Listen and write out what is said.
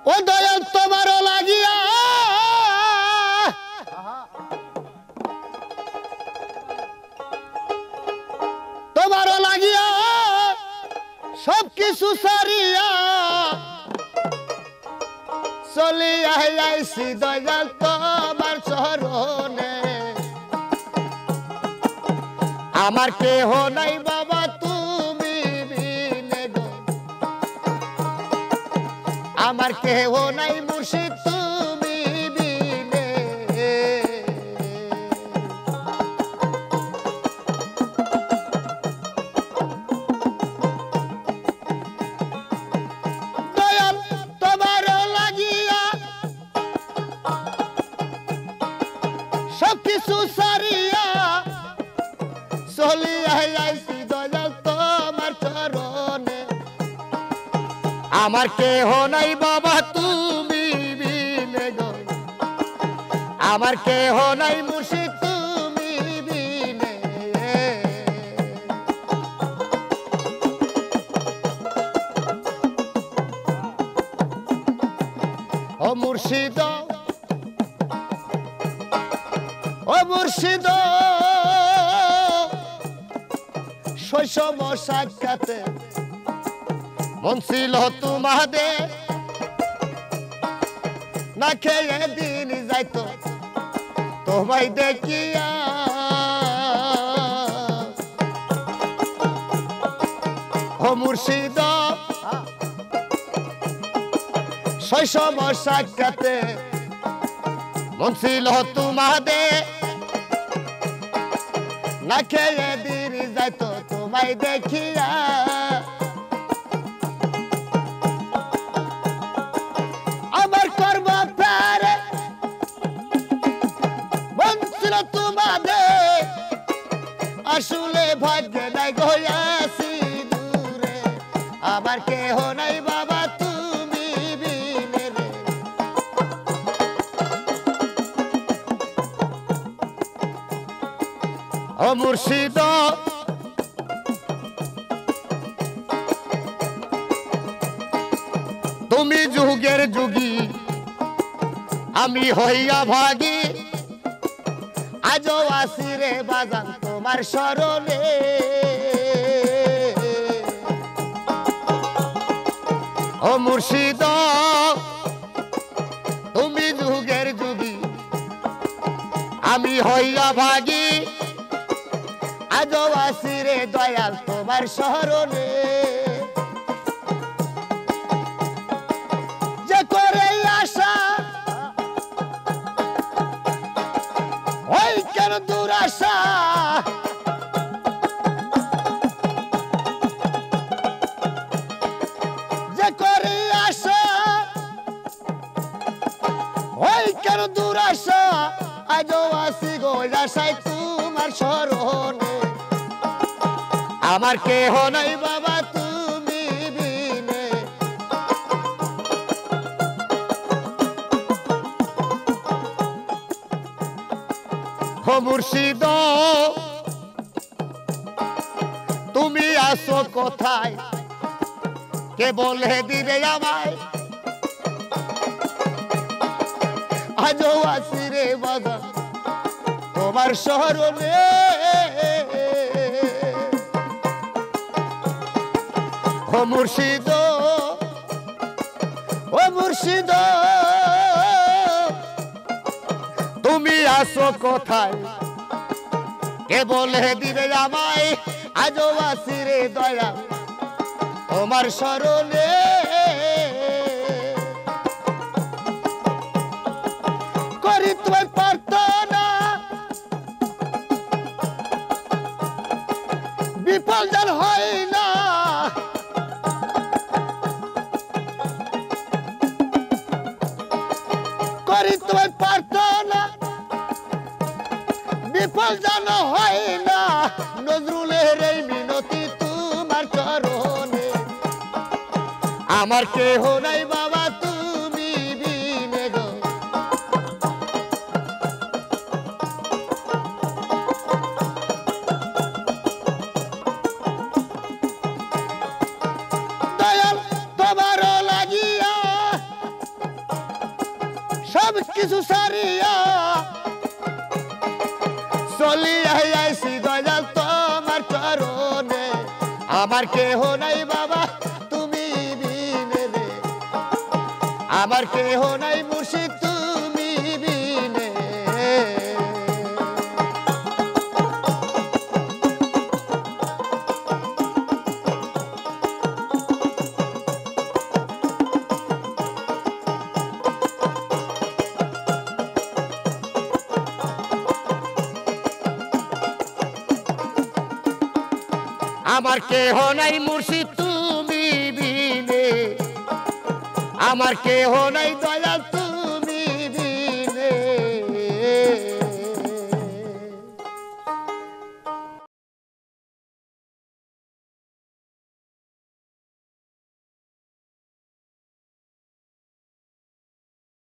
ও দয়াল তোমারও লাগিয়া তোমারও লাগিয়া সব কিছু সারিয়া চলি আইছি দয়াল তোমার চরণে আমার কেহ নাই বাবা তুমি বিনে গো আমার কেহ নাই মুর্শিদ তুমি বিনে দয়াল তোমার লাগিয়া সব কিছু সারিয়া চলি আইছি দয়াল তোমার চরণে আমার কেহ নাই বাবা তুমি বিনে গো আমার কেহ নাই মুর্শিদ তুমি বিনে ও মুর্শিদ ও মুর্শিদ শৈশব সাক্ষাতে মন ছিল তোমাদে না খেয়ে দিন যাইতো তোমায় দেখিয়া ও মুর্শিদ শৈশব সাক্ষাতে মন ছিল তোমাদে না খেয়ে দিন যাইতো তোমায় দেখিয়া আমার কর্ম প্রারে মন ছিল তোমাদের আসলে ভাগ্যে নাই গয়াছি দূরে আমার কেহ নাই বাবা তুমি বিনে রে ও মুর্শিদ তুমি যুগের যুগী আমি হইয়া ভাগী আজও আসি রে বাজান তোমার স্মরণে ও মুর্শিদ তুমি যুগের যুগী আমি হইয়া ভাগী আজও আসি রে দয়াল তোমার স্মরণে যে করে আশা ওই কেন দুরাশা যে করে আশা ওই কেন দুরাশা আজও আসি গো আশায় তোমার স্মরণে আমার কেহ নাই বাবা তুমি বিনে ও মুর্শিদ তুমি আসো কোথায় কে বলে দিবে আমায় আজও আসি রে বাবা তোমার স্মরণে ও মুর্শিদ ও মুর্শিদ তুমি আসো কোথায় কে বলে দিবে আমায় আজও আসি রে দয়া তোমার স্মরণে করি তোমার প্রার্থনা বিফল যেন হয় না করি তোমার প্রার্থনা বিফল যেন হয় না নজরুলের এই মিনতি তোমার চরণে আমার কেহ নাই বাবা তুমি বিনে গো দয়াল তোমার লাগিয়া সব কিছু সারিয়া চলি আইসি দয়াল তোমার চরণে আমার কেহ নাই বাবা তুমি বিনে রে আমার কেহ নাই মুর্শিদ তুমি বিনে আমার কেহ নাই মুর্শিদ তুমি বিনে আমার কেহ নাই দয়াল